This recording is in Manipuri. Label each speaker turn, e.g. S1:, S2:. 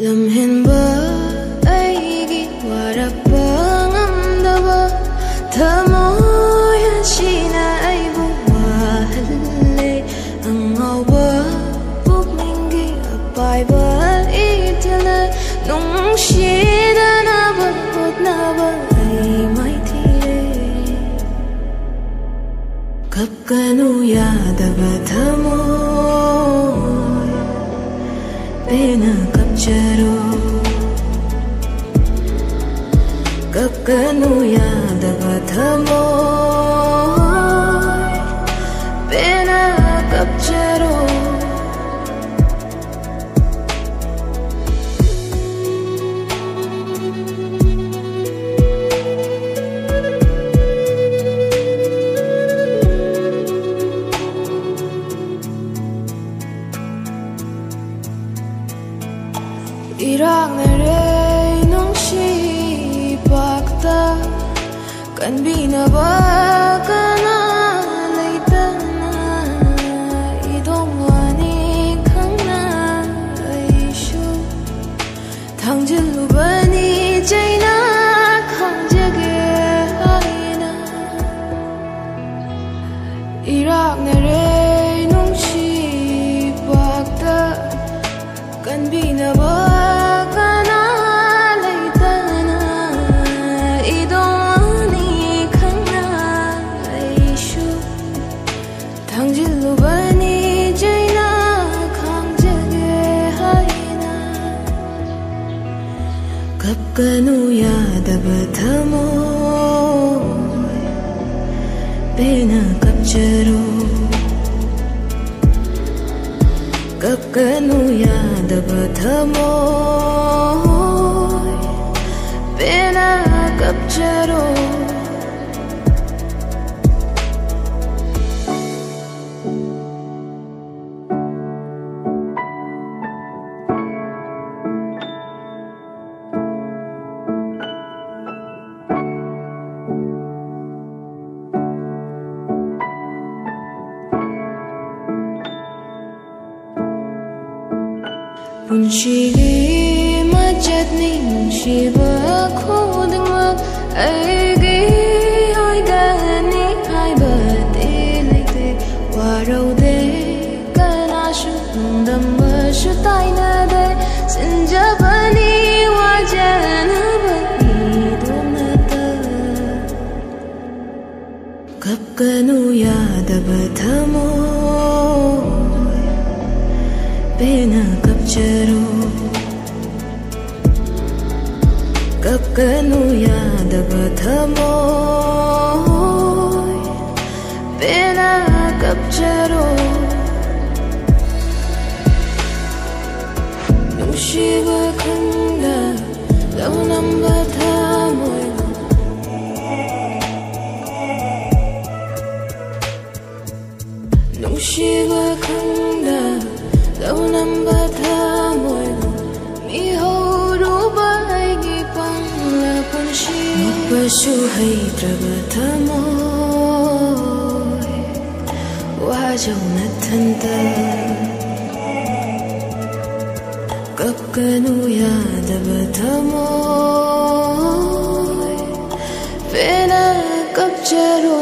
S1: ꯂꯝꯍꯦꯟꯕ ꯑꯩꯒꯤ ꯋꯥꯔꯛꯄ ꯉꯝꯗꯕ ꯊꯃꯣꯏ ꯑꯁꯤꯅ ꯑꯩꯕꯨ ꯋꯥꯍꯜꯂꯦ ꯑꯉꯥꯎꯕ ꯄꯨꯛꯅꯤꯡꯒꯤ ꯑꯄꯥꯏꯕ ꯏꯊꯤꯜꯅ ꯅꯨꯡꯁꯤꯗꯅꯕ ꯍꯣꯠꯅꯕ ꯑꯩ ꯃꯥꯏꯊꯤꯔꯦ ꯀꯞꯀꯅꯨ ꯌꯥꯗꯕ ꯊꯃꯣꯏ ꯄꯦꯟꯅ ꯀꯞꯆꯔꯣ ꯀꯞꯀꯅꯨ ꯌꯥꯗꯕ ꯊꯃꯣꯏ ꯄꯦꯟꯅ ꯀꯞꯆꯔꯣ 이락내래 ꯅꯨꯡꯁꯤꯕꯥꯛꯇ ꯀꯟꯕꯤꯅꯕ ꯀꯅꯥ ꯂꯩꯇꯅ 이동 ꯋꯥꯅꯤ ꯈꯪꯅ ꯑꯩꯁꯨ ꯊꯥꯡꯖꯤꯜꯂꯨꯕꯅꯤ ꯆꯩꯅ ꯈꯪꯖꯒꯦ ꯍꯥꯏꯅ 이락내래 ꯅꯨꯡꯁꯤꯕꯥꯛꯇ ꯀꯟꯕꯤꯅꯕ ꯀꯞꯀꯅꯨ ꯌꯥꯗꯕ ꯊꯃꯣꯏ ꯄꯦꯟꯅ ꯀꯞꯆꯔꯣ ꯀꯞꯀꯅꯨ ꯌꯥꯗꯕ ꯊꯃꯣꯏ ꯄꯦꯟꯅ ꯀꯞꯆꯔꯣ ꯄꯨꯟꯁꯤꯒꯤ ꯃꯆꯠꯅꯤ ꯅꯨꯡꯁꯤꯕ ꯈꯨꯗꯤꯡꯃꯛ ꯑꯩꯒꯤ ꯑꯣꯏꯒꯅꯤ ꯍꯥꯏꯕꯗꯤ ꯂꯩꯇꯦ ꯋꯥꯔꯧꯗꯦ ꯀꯅꯥꯁꯨ ꯅꯣꯡꯗꯝꯕꯁꯨ ꯇꯥꯏꯅꯗꯦ ꯁꯤꯟꯖꯕꯅꯤ ꯋꯥꯖꯅꯕꯒꯤꯗꯃꯛꯇ ꯀꯞꯀꯅꯨ ꯌꯥꯗꯕ ꯊꯃꯣꯏ ꯄꯦꯟꯅ ꯀꯞꯆꯔꯣ ꯀꯞꯀꯅꯨ ꯌꯥꯗꯕ ꯊꯃꯣꯏ ꯄꯦꯟꯅ ꯀꯞꯆꯔꯣ ꯅꯨꯡꯁꯤꯕ ꯈꯪꯗ ꯂꯧꯅꯝꯕ ꯊꯃꯣꯏꯕꯨ ꯅꯨꯡꯁꯤꯕ ꯈꯪꯗ ꯂꯧꯅꯝꯕ ꯊꯃꯣꯏꯕꯨ ꯃꯤꯍꯧꯔꯨꯕ ꯑꯩꯒꯤ ꯄꯪꯂ ꯄꯨꯟꯁꯤ ꯅꯣꯛꯄꯁꯨ ꯍꯩꯇ꯭ꯔꯕ ꯊꯃꯣꯏ ꯋꯥꯖꯧ ꯅꯊꯟꯇ ꯀꯞꯀꯅꯨ ꯌꯥꯗꯕ ꯊꯃꯣꯏ ꯄꯦꯟꯅ ꯀꯞꯆꯔꯣ